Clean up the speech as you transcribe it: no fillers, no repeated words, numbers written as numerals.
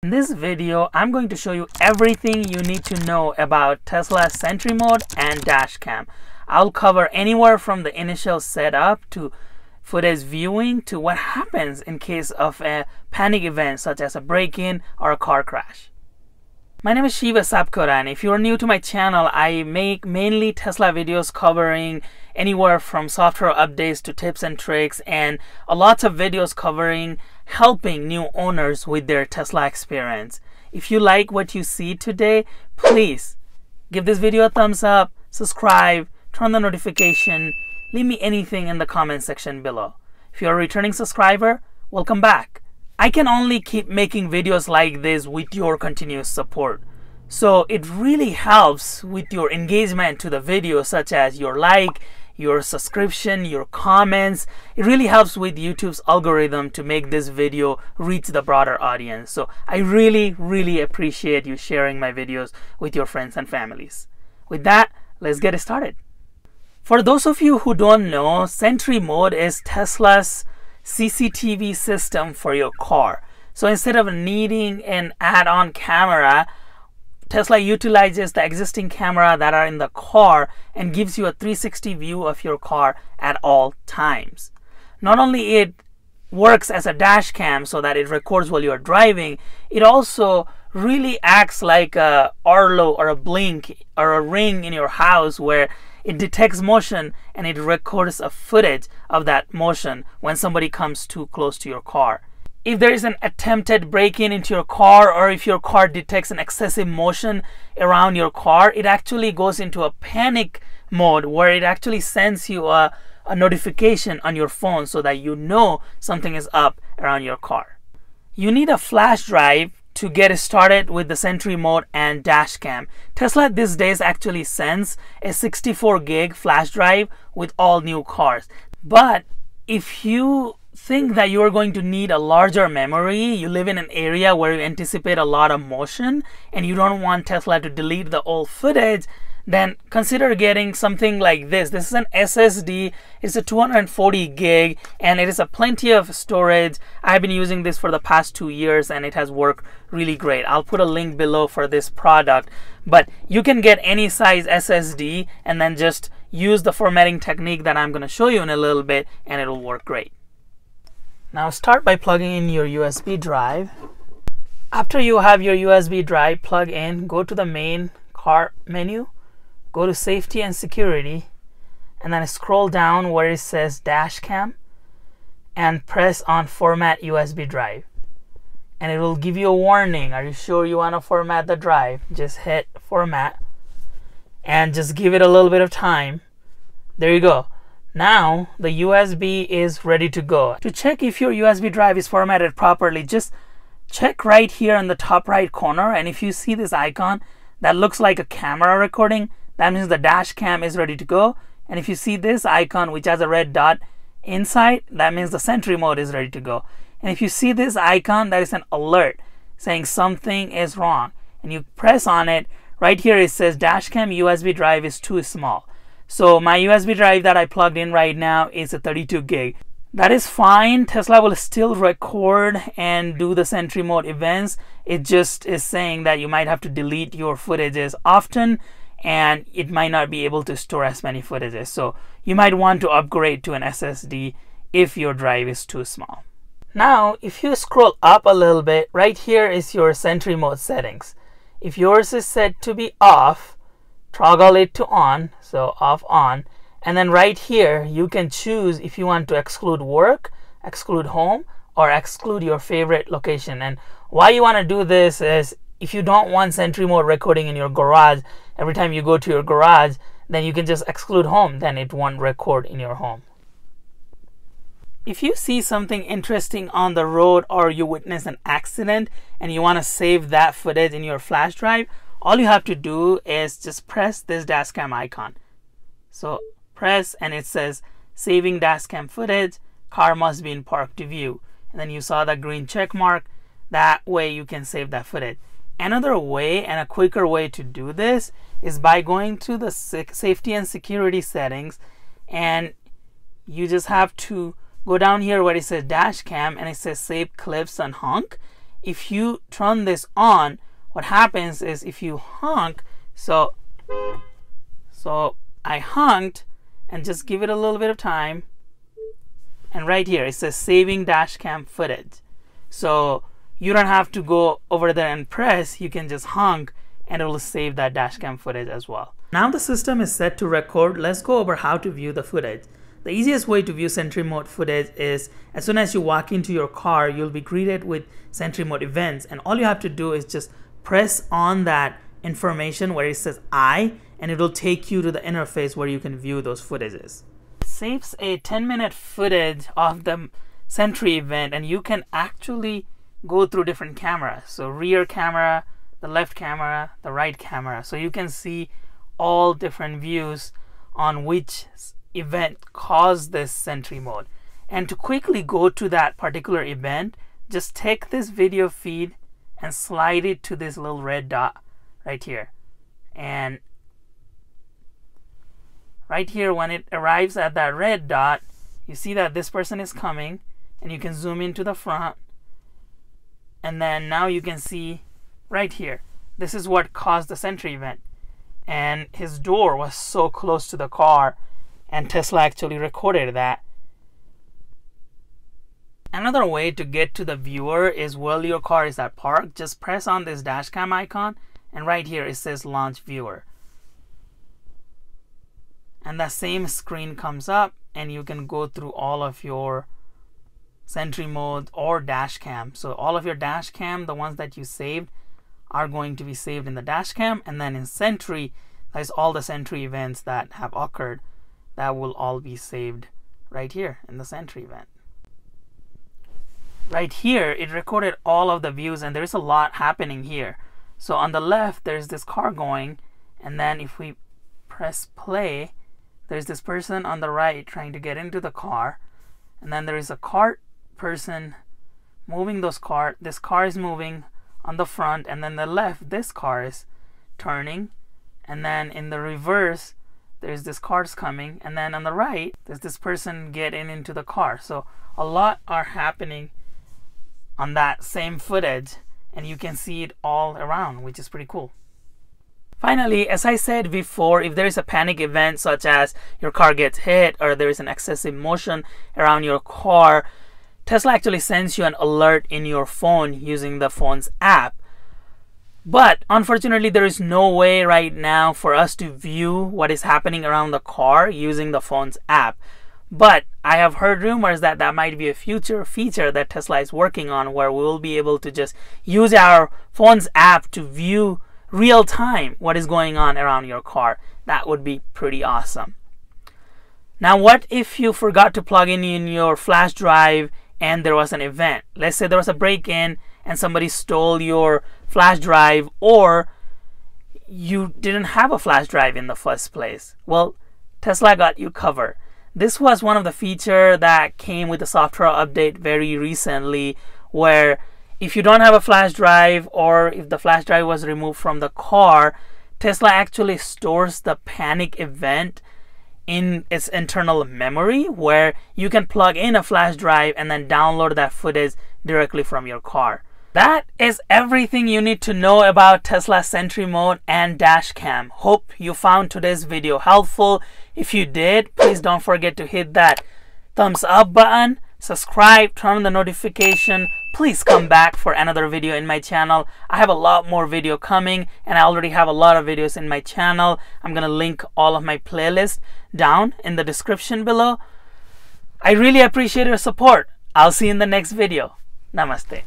In this video, I'm going to show you everything you need to know about Tesla's Sentry Mode and Dashcam. I'll cover anywhere from the initial setup to footage viewing to what happens in case of a panic event such as a break-in or a car crash. My name is Shiva Sapkota, and if you're new to my channel, I make mainly Tesla videos covering anywhere from software updates to tips and tricks, and lots of videos covering helping new owners with their Tesla experience. If you like what you see today, please give this video a thumbs up, subscribe, turn on the notification, leave me anything in the comment section below. If you're a returning subscriber, welcome back. I can only keep making videos like this with your continuous support. So it really helps with your engagement to the video, such as your like, your subscription, your comments. It really helps with YouTube's algorithm to make this video reach the broader audience. So I really appreciate you sharing my videos with your friends and families. With that, let's get started. For those of you who don't know, Sentry Mode is Tesla's CCTV system for your car. So instead of needing an add-on camera, Tesla utilizes the existing camera that are in the car and gives you a 360 view of your car at all times. Not only it works as a dash cam so that it records while you're driving, it also really acts like a Arlo or a blink or a ring in your house where it detects motion and it records a footage of that motion when somebody comes too close to your car. If there is an attempted break-in into your car, or if your car detects an excessive motion around your car, it actually goes into a panic mode where it actually sends you a notification on your phone so that you know something is up around your car. You need a flash drive to get started with the Sentry Mode and Dashcam. Tesla these days actually sends a 64 gig flash drive with all new cars. But if you think that you are going to need a larger memory, you live in an area where you anticipate a lot of motion and you don't want Tesla to delete the old footage, then consider getting something like this. This is an SSD. It's a 240 gig and it is a plenty of storage. I've been using this for the past 2 years and it has worked really great. I'll put a link below for this product, but you can get any size SSD and then just use the formatting technique that I'm going to show you in a little bit and it'll work great. Now start by plugging in your USB drive. After you have your USB drive plugged in, go to the main car menu, go to Safety and Security, and then scroll down where it says Dashcam and press on Format USB Drive. And it will give you a warning. Are you sure you want to format the drive? Just hit Format and just give it a little bit of time. There you go. Now the USB is ready to go. To check if your USB drive is formatted properly, just check right here in the top right corner, and if you see this icon that looks like a camera recording, that means the dash cam is ready to go. And if you see this icon which has a red dot inside, that means the Sentry Mode is ready to go. And if you see this icon, that is an alert saying something is wrong, and you press on it, right here it says Dashcam USB drive is too small. So my USB drive that I plugged in right now is a 32 gig. That is fine. Tesla will still record and do the Sentry Mode events. It just is saying that you might have to delete your footages often and it might not be able to store as many footages. So you might want to upgrade to an SSD if your drive is too small. Now, if you scroll up a little bit, right here is your Sentry Mode settings. If yours is set to be off, toggle it to on, so off on, and then right here you can choose if you want to exclude work, exclude home, or exclude your favorite location. And why you want to do this is if you don't want Sentry Mode recording in your garage every time you go to your garage, then you can just exclude home, then it won't record in your home. If you see something interesting on the road or you witness an accident and you want to save that footage in your flash drive, all you have to do is just press this Dashcam icon. So press and it says saving Dashcam footage, car must be in park to view. And then you saw the green check mark. That way you can save that footage. Another way and a quicker way to do this is by going to the Safety and Security settings, and you just have to go down here where it says Dashcam and it says Save Clips and Honk. if you turn this on, what happens is if you honk, so I honked, and just give it a little bit of time, and right here it says saving dashcam footage. So you don't have to go over there and press, you can just honk and it will save that dashcam footage as well. Now the system is set to record. Let's go over how to view the footage. The easiest way to view Sentry Mode footage is as soon as you walk into your car, you'll be greeted with Sentry Mode events, and all you have to do is just press on that information where it says I, and it will take you to the interface where you can view those footages. It saves a 10-minute footage of the Sentry event, and you can actually go through different cameras. So rear camera, the left camera, the right camera. So you can see all different views on which event caused this Sentry Mode. And to quickly go to that particular event, just take this video feed and slide it to this little red dot right here. And right here, when it arrives at that red dot, you see that this person is coming, and you can zoom into the front, and then now you can see right here, this is what caused the Sentry event. And his door was so close to the car, and Tesla actually recorded that. Another way to get to the viewer is while your car is at park, just press on this dashcam icon, and right here it says launch viewer. And the same screen comes up, and you can go through all of your Sentry Mode or Dashcam. So all of your Dashcam, the ones that you saved, are going to be saved in the Dashcam, and then in Sentry, there's all the Sentry events that have occurred that will all be saved right here in the Sentry event. Right here, it recorded all of the views, and there's a lot happening here. So on the left, there's this car going, and then if we press play, there's this person on the right trying to get into the car, and then there is a cart person moving those cart. This car is moving on the front, and then the left, this car is turning, and then in the reverse, there's this car's coming, and then on the right, there's this person getting into the car. So a lot are happening on that same footage, and you can see it all around, which is pretty cool. Finally, as I said before, if there is a panic event such as your car gets hit or there is an excessive motion around your car, Tesla actually sends you an alert in your phone using the phone's app. But unfortunately, there is no way right now for us to view what is happening around the car using the phone's app. But I have heard rumors that that might be a future feature that Tesla is working on, where we will be able to just use our phone's app to view real time what is going on around your car. That would be pretty awesome. Now, what if you forgot to plug in your flash drive and there was an event? Let's say there was a break-in and somebody stole your flash drive, or you didn't have a flash drive in the first place. Well, Tesla got you covered. This was one of the features that came with the software update very recently, where if you don't have a flash drive, or if the flash drive was removed from the car, Tesla actually stores the panic event in its internal memory, where you can plug in a flash drive and then download that footage directly from your car. That is everything you need to know about Tesla Sentry Mode and Dashcam. Hope you found today's video helpful. If you did, please don't forget to hit that thumbs up button, subscribe, turn on the notification. Please come back for another video in my channel. I have a lot more video coming, and I already have a lot of videos in my channel. I'm gonna link all of my playlists down in the description below. I really appreciate your support. I'll see you in the next video. Namaste.